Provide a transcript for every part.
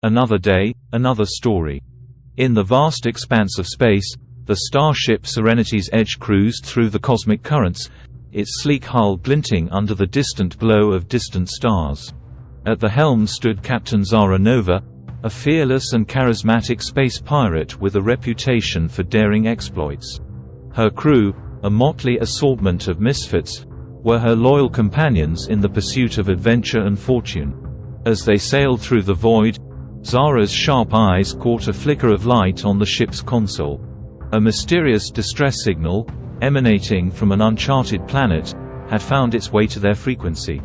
Another day, another story. In the vast expanse of space, the starship Serenity's Edge cruised through the cosmic currents, its sleek hull glinting under the distant glow of distant stars. At the helm stood Captain Zara Nova, a fearless and charismatic space pirate with a reputation for daring exploits. Her crew, a motley assortment of misfits, were her loyal companions in the pursuit of adventure and fortune. As they sailed through the void, Zara's sharp eyes caught a flicker of light on the ship's console. A mysterious distress signal, emanating from an uncharted planet, had found its way to their frequency.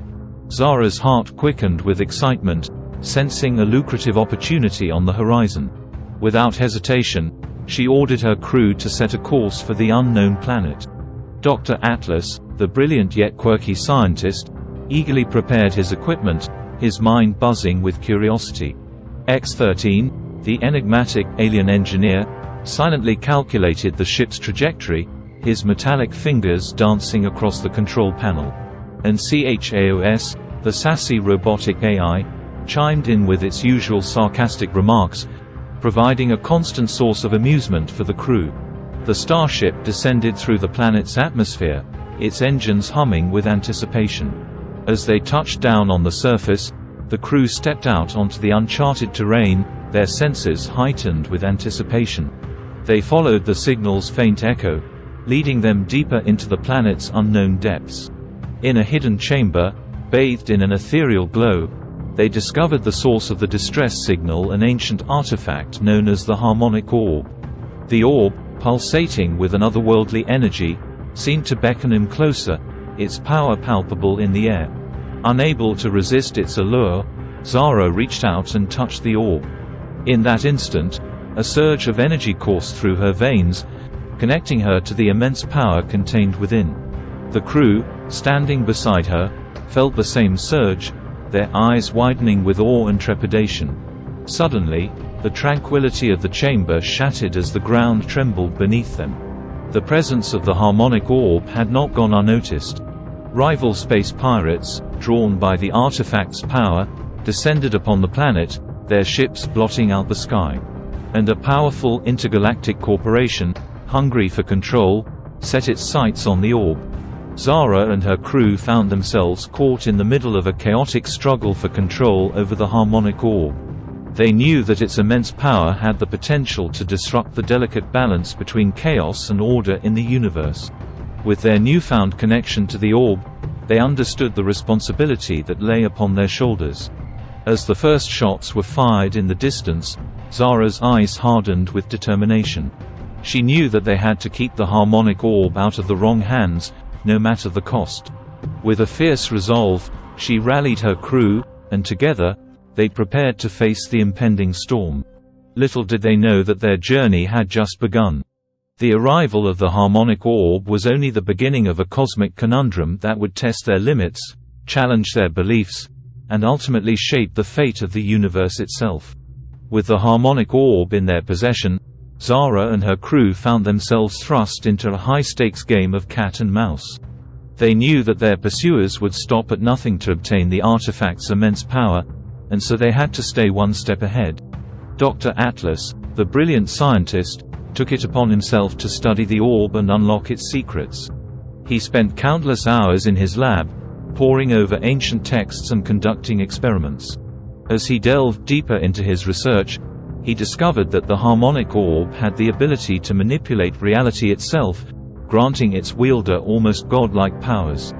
Zara's heart quickened with excitement, sensing a lucrative opportunity on the horizon. Without hesitation, she ordered her crew to set a course for the unknown planet. Dr. Atlas, the brilliant yet quirky scientist, eagerly prepared his equipment, his mind buzzing with curiosity. X-13, the enigmatic alien engineer, silently calculated the ship's trajectory, his metallic fingers dancing across the control panel. And CHAOS, the sassy robotic AI, chimed in with its usual sarcastic remarks, providing a constant source of amusement for the crew. The starship descended through the planet's atmosphere, its engines humming with anticipation. As they touched down on the surface, the crew stepped out onto the uncharted terrain, their senses heightened with anticipation. They followed the signal's faint echo, leading them deeper into the planet's unknown depths. In a hidden chamber, bathed in an ethereal glow, they discovered the source of the distress signal, an ancient artifact known as the Harmonic Orb. The orb, pulsating with an otherworldly energy, seemed to beckon him closer, its power palpable in the air. Unable to resist its allure, Zara reached out and touched the orb. In that instant, a surge of energy coursed through her veins, connecting her to the immense power contained within. The crew, standing beside her, felt the same surge, their eyes widening with awe and trepidation. Suddenly, the tranquility of the chamber shattered as the ground trembled beneath them. The presence of the Harmonic Orb had not gone unnoticed. Rival space pirates, drawn by the artifact's power, descended upon the planet, their ships blotting out the sky. And a powerful intergalactic corporation, hungry for control, set its sights on the orb. Zara and her crew found themselves caught in the middle of a chaotic struggle for control over the Harmonic Orb. They knew that its immense power had the potential to disrupt the delicate balance between chaos and order in the universe. With their newfound connection to the orb, they understood the responsibility that lay upon their shoulders. As the first shots were fired in the distance, Zara's eyes hardened with determination. She knew that they had to keep the Harmonic Orb out of the wrong hands, no matter the cost. With a fierce resolve, she rallied her crew, and together, they prepared to face the impending storm. Little did they know that their journey had just begun. The arrival of the Harmonic Orb was only the beginning of a cosmic conundrum that would test their limits, challenge their beliefs, and ultimately shape the fate of the universe itself. With the Harmonic Orb in their possession, Zara and her crew found themselves thrust into a high-stakes game of cat and mouse. They knew that their pursuers would stop at nothing to obtain the artifact's immense power, and so they had to stay one step ahead. Dr. Atlas, the brilliant scientist, took it upon himself to study the orb and unlock its secrets. He spent countless hours in his lab, poring over ancient texts and conducting experiments. As he delved deeper into his research, he discovered that the Harmonic Orb had the ability to manipulate reality itself, granting its wielder almost godlike powers.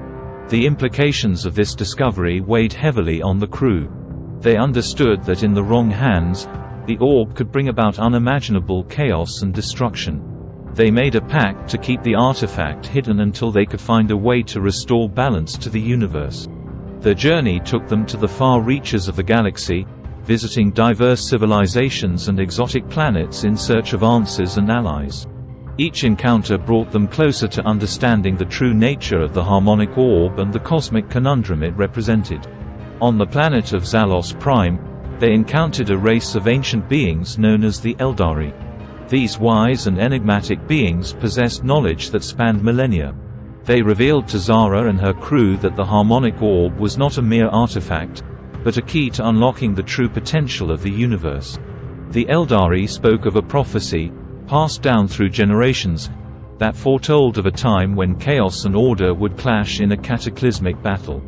The implications of this discovery weighed heavily on the crew. They understood that in the wrong hands, the orb could bring about unimaginable chaos and destruction. They made a pact to keep the artifact hidden until they could find a way to restore balance to the universe. Their journey took them to the far reaches of the galaxy, visiting diverse civilizations and exotic planets in search of answers and allies. Each encounter brought them closer to understanding the true nature of the Harmonic Orb and the cosmic conundrum it represented. On the planet of Zalos Prime, they encountered a race of ancient beings known as the Eldari. These wise and enigmatic beings possessed knowledge that spanned millennia. They revealed to Zara and her crew that the Harmonic Orb was not a mere artifact, but a key to unlocking the true potential of the universe. The Eldari spoke of a prophecy, passed down through generations, that foretold of a time when chaos and order would clash in a cataclysmic battle.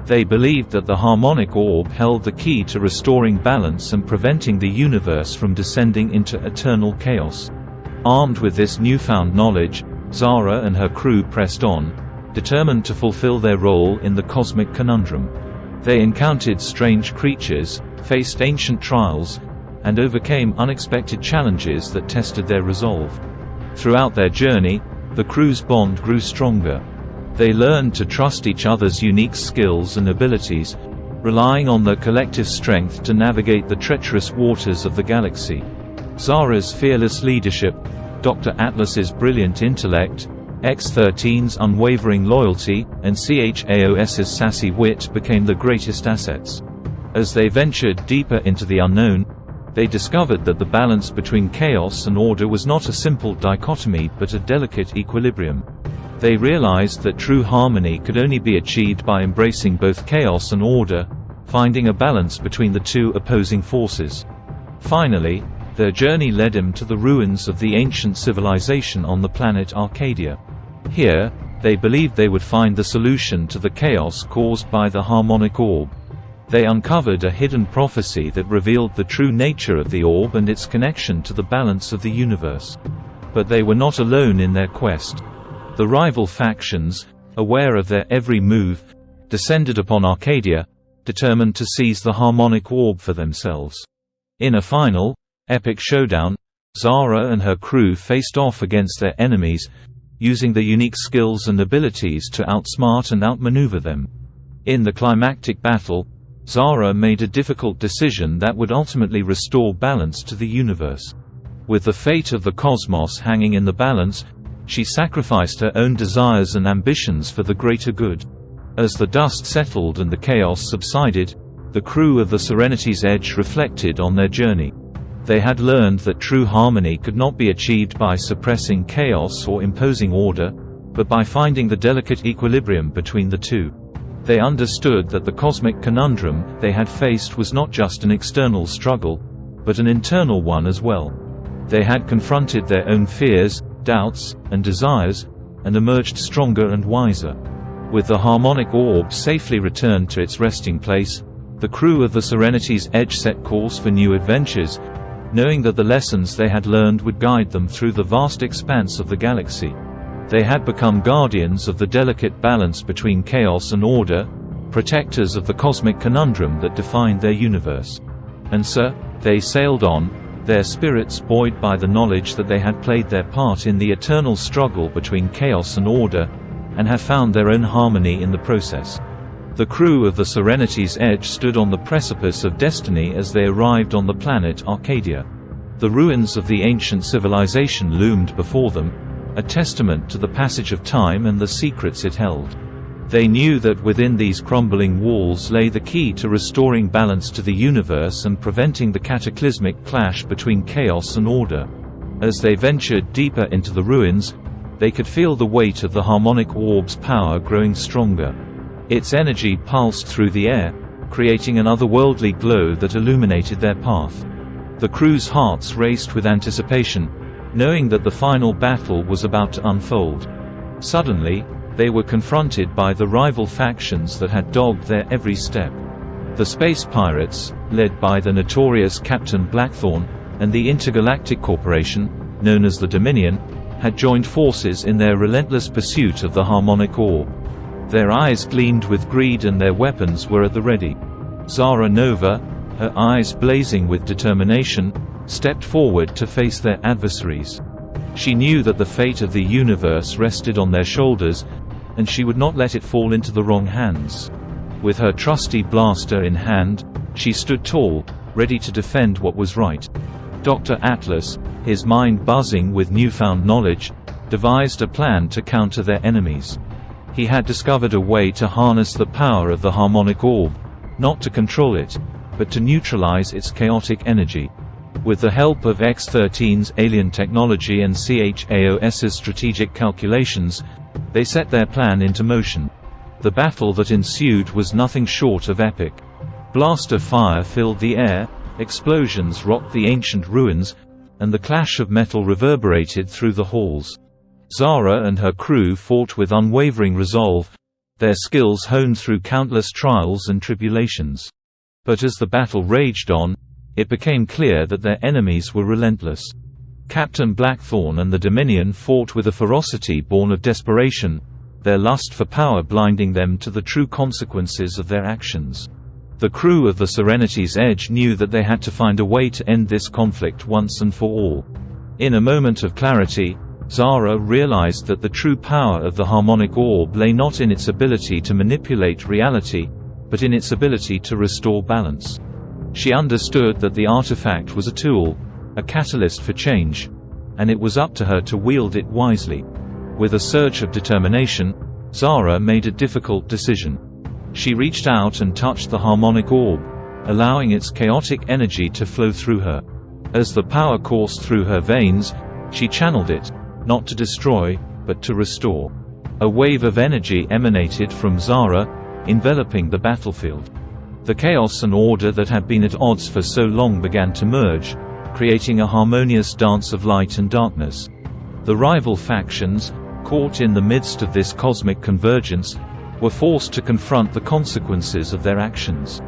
They believed that the harmonic orb held the key to restoring balance and preventing the universe from descending into eternal chaos. Armed with this newfound knowledge, Zara and her crew pressed on, determined to fulfill their role in the cosmic conundrum. They encountered strange creatures, faced ancient trials, and overcame unexpected challenges that tested their resolve. Throughout their journey, the crew's bond grew stronger. They learned to trust each other's unique skills and abilities, relying on their collective strength to navigate the treacherous waters of the galaxy. Zara's fearless leadership, Dr. Atlas's brilliant intellect, X-13's unwavering loyalty, and CHAOS's sassy wit became the greatest assets. As they ventured deeper into the unknown, they discovered that the balance between chaos and order was not a simple dichotomy but a delicate equilibrium. They realized that true harmony could only be achieved by embracing both chaos and order, finding a balance between the two opposing forces. Finally, their journey led them to the ruins of the ancient civilization on the planet Arcadia. Here, they believed they would find the solution to the chaos caused by the harmonic orb. They uncovered a hidden prophecy that revealed the true nature of the orb and its connection to the balance of the universe. But they were not alone in their quest. The rival factions, aware of their every move, descended upon Arcadia, determined to seize the harmonic orb for themselves. In a final, epic showdown, Zara and her crew faced off against their enemies, using their unique skills and abilities to outsmart and outmaneuver them. In the climactic battle, Zara made a difficult decision that would ultimately restore balance to the universe. With the fate of the cosmos hanging in the balance, she sacrificed her own desires and ambitions for the greater good. As the dust settled and the chaos subsided, the crew of the Serenity's Edge reflected on their journey. They had learned that true harmony could not be achieved by suppressing chaos or imposing order, but by finding the delicate equilibrium between the two. They understood that the cosmic conundrum they had faced was not just an external struggle, but an internal one as well. They had confronted their own fears, doubts, and desires, and emerged stronger and wiser. With the harmonic orb safely returned to its resting place, the crew of the Serenity's Edge set course for new adventures, knowing that the lessons they had learned would guide them through the vast expanse of the galaxy. They had become guardians of the delicate balance between chaos and order, protectors of the cosmic conundrum that defined their universe. And so, they sailed on, their spirits buoyed by the knowledge that they had played their part in the eternal struggle between chaos and order, and had found their own harmony in the process. The crew of the Serenity's Edge stood on the precipice of destiny as they arrived on the planet Arcadia. The ruins of the ancient civilization loomed before them, a testament to the passage of time and the secrets it held. They knew that within these crumbling walls lay the key to restoring balance to the universe and preventing the cataclysmic clash between chaos and order. As they ventured deeper into the ruins, they could feel the weight of the harmonic orb's power growing stronger. Its energy pulsed through the air, creating an otherworldly glow that illuminated their path. The crew's hearts raced with anticipation, knowing that the final battle was about to unfold. Suddenly, they were confronted by the rival factions that had dogged their every step. The space pirates, led by the notorious Captain Blackthorn, and the Intergalactic Corporation, known as the Dominion, had joined forces in their relentless pursuit of the harmonic orb. Their eyes gleamed with greed and their weapons were at the ready. Zara Nova, her eyes blazing with determination, stepped forward to face their adversaries. She knew that the fate of the universe rested on their shoulders, and she would not let it fall into the wrong hands. With her trusty blaster in hand, she stood tall, ready to defend what was right. Dr. Atlas, his mind buzzing with newfound knowledge, devised a plan to counter their enemies. He had discovered a way to harness the power of the harmonic orb, not to control it, but to neutralize its chaotic energy. With the help of X-13's alien technology and CHAOS's strategic calculations, they set their plan into motion. The battle that ensued was nothing short of epic. blast of fire filled the air, explosions rocked the ancient ruins, and the clash of metal reverberated through the halls. Zara and her crew fought with unwavering resolve, their skills honed through countless trials and tribulations. But as the battle raged on, it became clear that their enemies were relentless. Captain Blackthorn and the Dominion fought with a ferocity born of desperation, their lust for power blinding them to the true consequences of their actions. The crew of the Serenity's Edge knew that they had to find a way to end this conflict once and for all. In a moment of clarity, Zara realized that the true power of the harmonic orb lay not in its ability to manipulate reality, but in its ability to restore balance. She understood that the artifact was a tool, a catalyst for change, and it was up to her to wield it wisely. With a surge of determination, Zara made a difficult decision. She reached out and touched the harmonic orb, allowing its chaotic energy to flow through her. As the power coursed through her veins, she channeled it, not to destroy, but to restore. A wave of energy emanated from Zara, enveloping the battlefield. The chaos and order that had been at odds for so long began to merge, creating a harmonious dance of light and darkness. The rival factions, caught in the midst of this cosmic convergence, were forced to confront the consequences of their actions.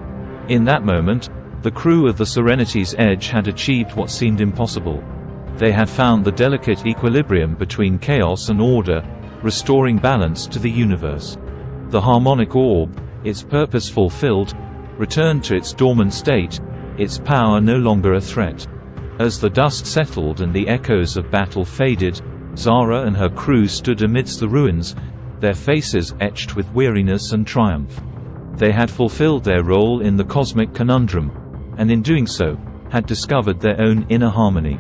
In that moment, the crew of the Serenity's Edge had achieved what seemed impossible. They had found the delicate equilibrium between chaos and order, restoring balance to the universe. The harmonic orb, its purpose fulfilled, returned to its dormant state, its power no longer a threat. As the dust settled and the echoes of battle faded, Zara and her crew stood amidst the ruins, their faces etched with weariness and triumph. They had fulfilled their role in the cosmic conundrum, and in doing so, had discovered their own inner harmony.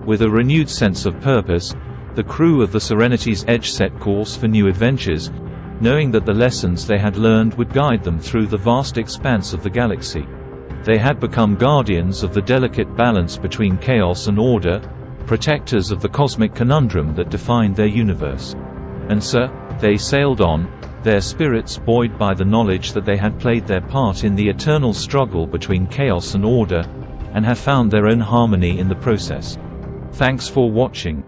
With a renewed sense of purpose, the crew of the Serenity's Edge set course for new adventures, knowing that the lessons they had learned would guide them through the vast expanse of the galaxy. They had become guardians of the delicate balance between chaos and order, protectors of the cosmic conundrum that defined their universe. And so, they sailed on, their spirits buoyed by the knowledge that they had played their part in the eternal struggle between chaos and order, and had found their own harmony in the process. Thanks for watching.